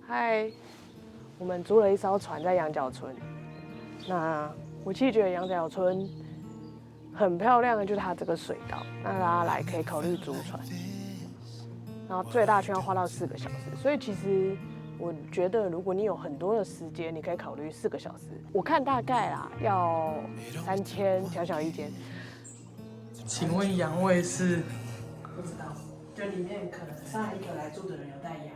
嗨，我们租了一艘船在羊角村。那我其实觉得羊角村很漂亮的就是它这个水道，那大家来可以考虑租船。然后最大圈要花到4个小时，所以其实我觉得如果你有很多的时间，你可以考虑4个小时。我看大概啦要3000，小小一间。请问羊位是？不知道，就里面可能上一个来住的人有带羊。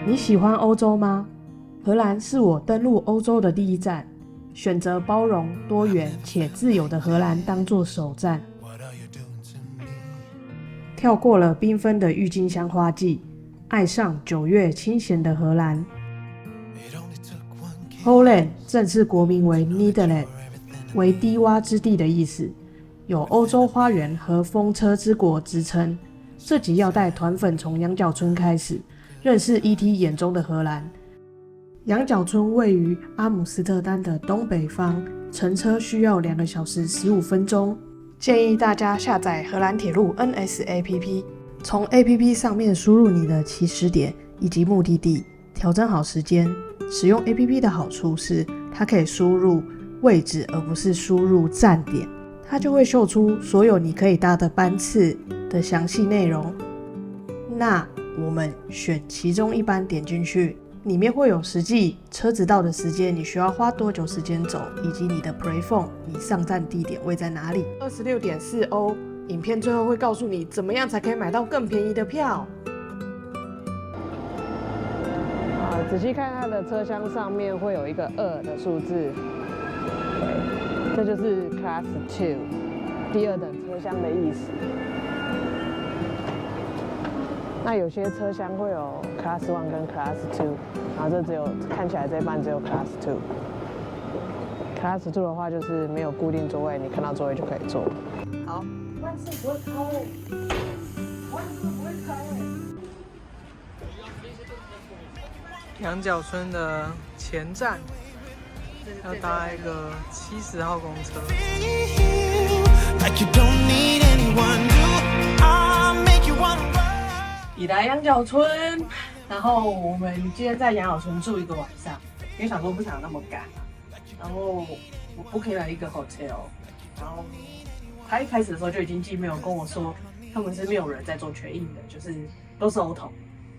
你喜欢欧洲吗？荷兰是我登陆欧洲的第一站，选择包容、多元且自由的荷兰当作首站。跳过了缤纷的郁金香花季，爱上9月清闲的荷兰。Holland 正式国名为 Nederland， 为低洼之地的意思，有欧洲花园和风车之国之称。这集要带团粉从羊角村开始，认识 ET 眼中的荷兰。羊角村位于阿姆斯特丹的东北方，乘车需要2个小时15分钟。建议大家下载荷兰铁路 NS APP， 从 APP 上面输入你的起始点以及目的地，调整好时间。使用 APP 的好处是，它可以输入位置而不是输入站点，它就会秀出所有你可以搭的班次的详细内容。那我们选其中一班点进去，里面会有实际车子到的时间，你需要花多久时间走，以及你的 Prephone 你上站地点位在哪里。26.4欧，影片最后会告诉你怎么样才可以买到更便宜的票。仔细看它的车厢上面会有一个2的数字，对，这就是 Class 2， 第2等车厢的意思。那有些车厢会有 Class 1跟 Class 2， 然后这只有看起来这班只有 Class 2。Class 2的话就是没有固定座位，你看到座位就可以坐。好，万事不会开欸，万事不会开欸。羊角村的前站要搭一个70号公车。抵达羊角村，然后我们今天在羊角村住1个晚上，因为想说不想那么赶，然后我 book 了一个 hotel， 然后他一开始的时候就已经寄mail跟我说，他们是没有人在做check in的，就是都是 auto，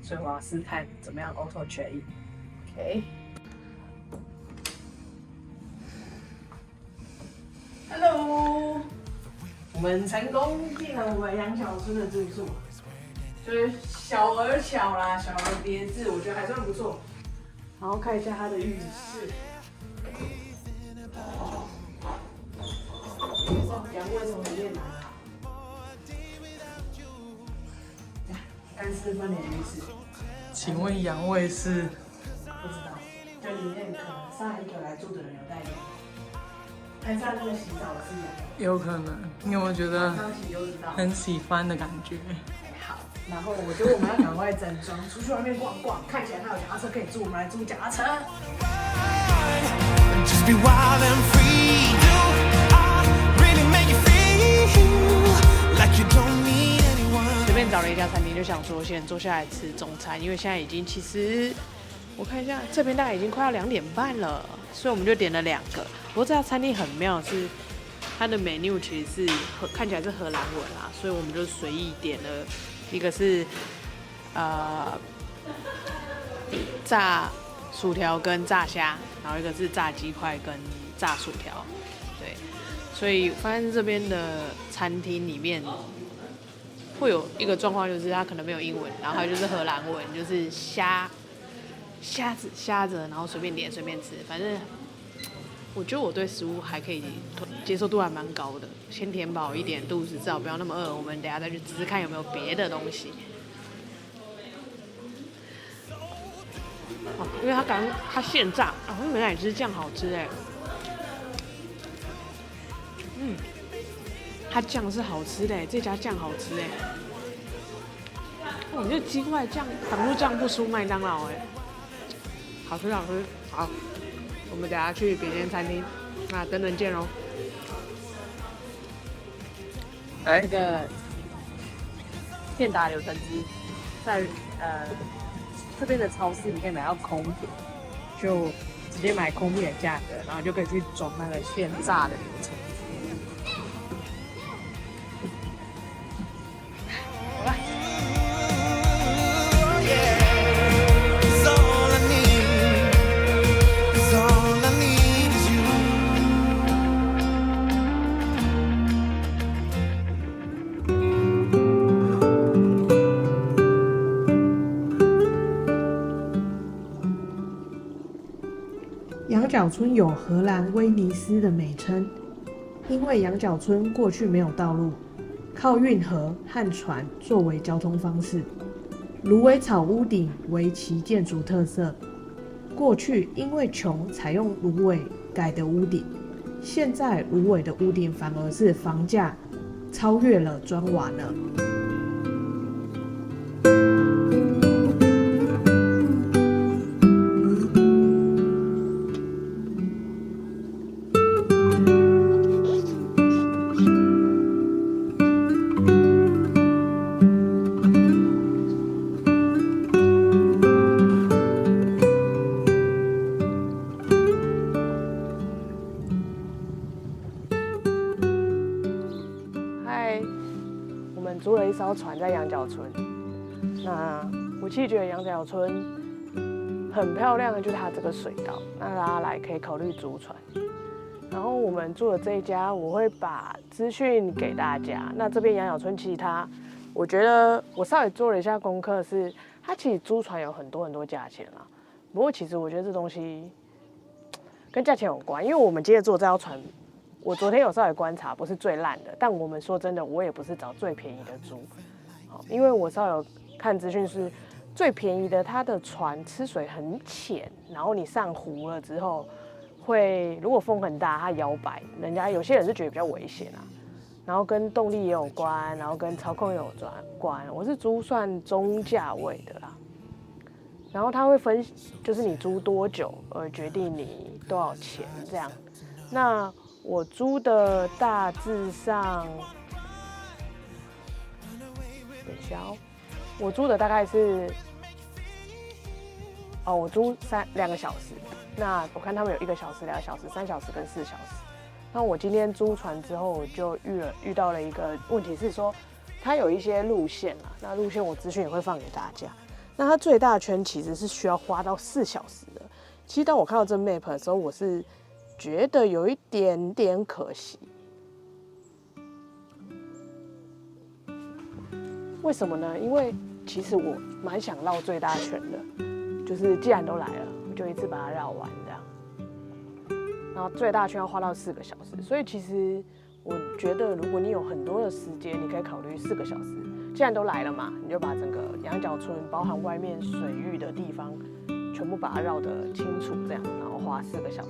所以我要试看怎么样 auto check in。OK。Hello， 我们成功进了我们羊角村的住宿。就是小而巧啦，小而别致，我觉得还算不错。然后看一下它的浴室，羊味从里面拿。干湿分离浴室。请问羊位是？不知道，就里面可能上一个来住的人有带羊，还是那个洗澡的是羊？有可能。你有没有觉得很喜欢的感觉？然后我觉得我们要赶快整装，出去外面逛逛，看起来它有脚踏车可以租，我们来租脚踏车。随便找了一家餐厅，就想说先坐下来吃中餐，因为现在已经其实我看一下这边大概已经快要2点半了，所以我们就点了2个。不过这家餐厅很妙是。它的 menu 其实是看起来是荷兰文啦，所以我们就随意点了一个是炸薯条跟炸虾，然后一个是炸鸡块跟炸薯条，对，所以发现这边的餐厅里面会有一个状况，就是它可能没有英文，然后还有就是荷兰文，就是虾子，然后随便点随便吃，反正。我觉得我对食物还可以接受度还蛮高的，先填饱一点肚子，至少不要那么饿。我们等一下再去吃看有没有别的东西。哦，因为它现炸，原来也是这样好吃哎。它酱是好吃的，这家酱好吃哎。我这鸡块酱挡住酱不输麦当劳哎，好吃好吃。好，我们等下去别间餐厅，那等等见喽。这个健达柳橙汁，在这边的超市你可以买到空片，就直接买空片的价格，然后就可以去装那个现榨的柳橙。羊角村有荷兰威尼斯的美称，因为羊角村过去没有道路，靠运河和船作为交通方式。芦苇草屋顶为其建筑特色。过去因为穷，采用芦苇改的屋顶，现在芦苇的屋顶反而是房价超越了砖瓦呢。租了一艘船在羊角村。那我其实觉得羊角村很漂亮的就是它这个水道，那大家来可以考虑租船。然后我们住的这一家，我会把资讯给大家。那这边羊角村其实我觉得我稍微做了一下功课，是它其实租船有很多价钱啦。不过其实我觉得这东西跟价钱有关，因为我们接着坐这艘船。我昨天有稍微观察，不是最烂的，但我们说真的，我也不是找最便宜的租，因为我稍微有看资讯是最便宜的，它的船吃水很浅，然后你上湖了之后如果风很大，它摇摆，有些人是觉得比较危险啊，然后跟动力也有关，然后跟操控也有关，我是租算中价位的啦，然后它会分，就是你租多久而决定你多少钱这样，那。我租的大致上，等一下哦，我租的大概是，我租2个小时。那我看他们有1个小时、2个小时、3小时跟4小时。那我今天租船之后，我就遇到了一个问题是说，它有一些路线啦，那路线我资讯也会放给大家。那它最大圈其实是需要花到4小时的。其实当我看到这 map 的时候，我是觉得有一点点可惜，为什么呢？因为其实我蛮想绕最大圈的，就是既然都来了，我就一次把它绕完这样。然后最大圈要花到4个小时，所以其实我觉得如果你有很多的时间，你可以考虑4个小时。既然都来了嘛，你就把整个羊角村包含外面水域的地方，全部把它绕得清楚，这样，然后花4个小时。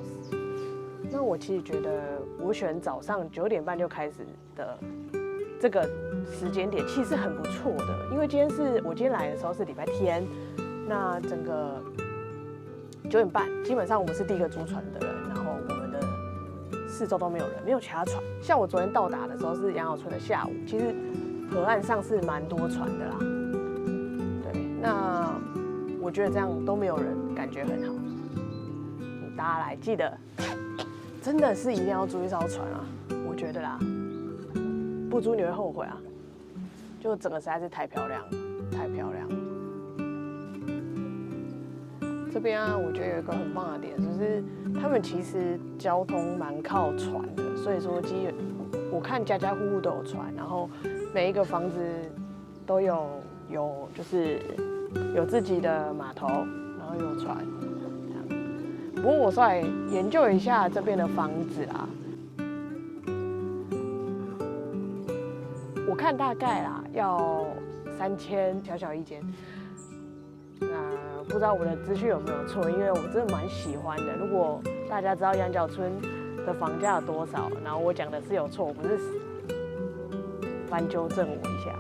那我其实觉得，我选早上9点半就开始的这个时间点，其实很不错的。因为我今天来的时候是礼拜天，那整个9点半，基本上我们是第一个租船的人，然后我们的四周都没有人，没有其他船。像我昨天到达的时候是羊角村的下午，其实河岸上是蛮多船的啦。对，那我觉得这样都没有人，感觉很好。大家来记得。真的是一定要租一艘船啊！我觉得啦，不租你会后悔啊！就整个实在是太漂亮了，太漂亮了。这边啊，我觉得有一个很棒的点，就是他们其实交通蛮靠船的，所以说我看家家户户都有船，然后每一个房子都有就是有自己的码头，然后有船。不过我稍微研究一下这边的房子啊，我看大概啦要3000小小一间。不知道我的资讯有没有错，因为我真的蛮喜欢的。如果大家知道羊角村的房价有多少，然后我讲的是有错，我不是烦纠正我一下。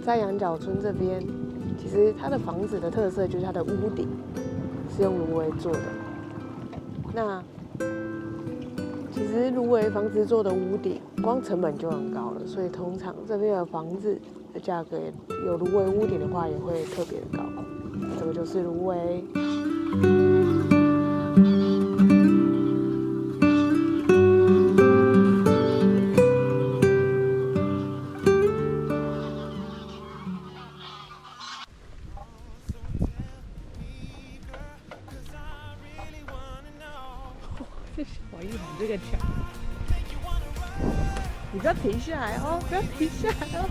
在羊角村这边，其实它的房子的特色就是它的屋顶是用芦苇做的。那其实芦苇房子做的屋顶，光成本就很高了，所以通常这边的房子的价格有芦苇屋顶的话，也会特别的高。这个就是芦苇。我一往这个墙，你不要停下来哦，不要停下来哦。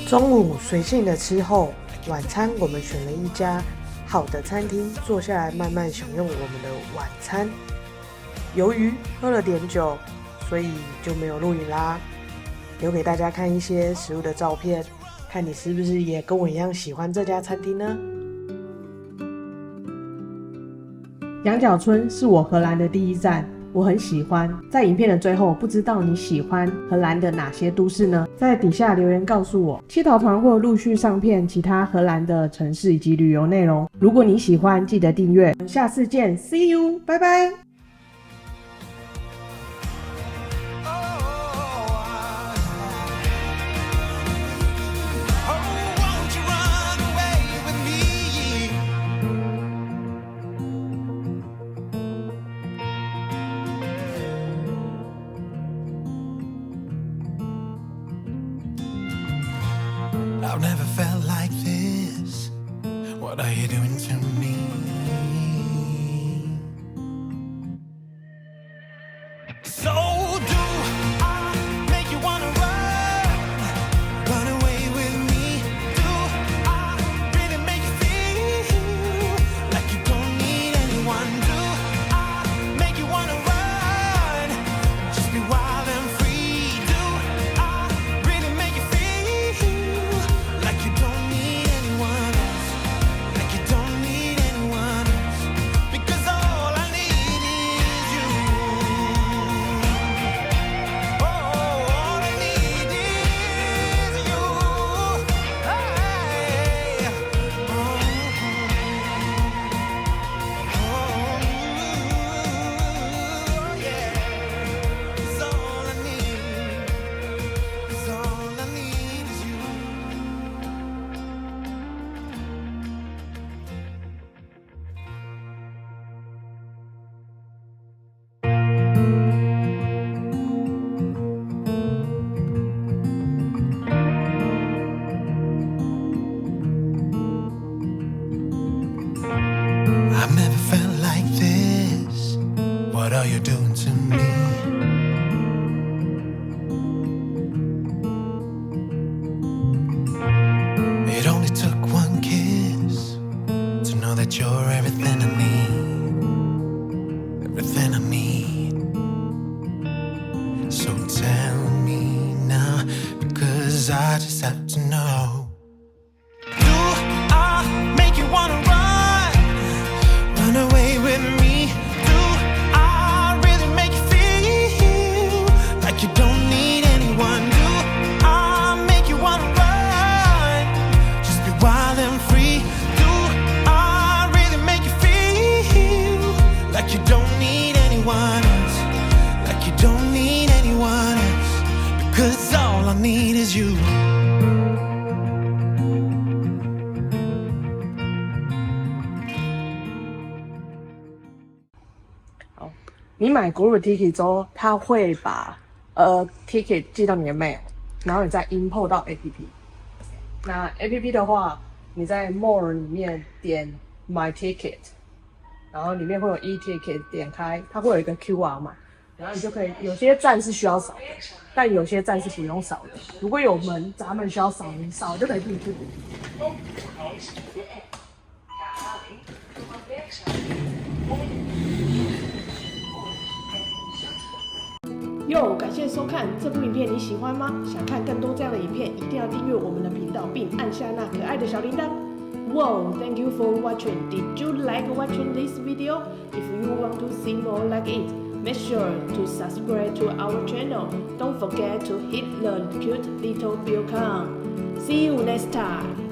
中午随性的吃后，晚餐我们选了一家好的餐厅，坐下来慢慢享用我们的晚餐。由于喝了点酒，所以就没有录影啦，留给大家看一些食物的照片，看你是不是也跟我一样喜欢这家餐厅呢？羊角村是我荷兰的第一站，我很喜欢。在影片的最后，不知道你喜欢荷兰的哪些都市呢？在底下留言告诉我。七岛团会陆续上片其他荷兰的城市以及旅游内容，如果你喜欢，记得订阅。我们下次见 ，See you， 拜拜。I've never felt like this. What are you doing to me? So do I make you wanna run away with me? Do I really make you feel like you don't need anyone? Do I make you wanna run? Just be wild and free. Do I really make you feel like you don't need anyone else? Like you don't need anyone else? Because all I need is you. Oh, all I need is you. Hey. Oh, yeah. It's all I need. It's all I need is you. I've never felt like this. What are you doing to me? It only took one kiss to know that you're everything I need. Everything I need. So tell me now, because I just have to know. Do I make you wanna run away with me? Do I really make you feel like you don't need anyone? Do I make you wanna run? Just be wild and free. Do I really make you feel like you don't need anyone else? Like you don't need anyone else? Because all I need is you. 你买国语 ticket 之后，他会把ticket 寄到你的 mail，然后你再 import 到 APP。那 APP 的话，你在 More 里面点 My Ticket， 然后里面会有 E-Ticket， 点开它会有一个 QR 码，然后你就可以，有些站是需要扫的，但有些站是不用扫的。如果有闸门需要扫，你扫就可以进去。哟，感谢收看这部影片，你喜欢吗？想看更多这样的影片，一定要订阅我们的频道，并按下那可爱的小铃铛。Wow, thank you for watching. Did you like watching this video? If you want to see more like it, make sure to subscribe to our channel. Don't forget to hit the cute little bell icon. See you next time.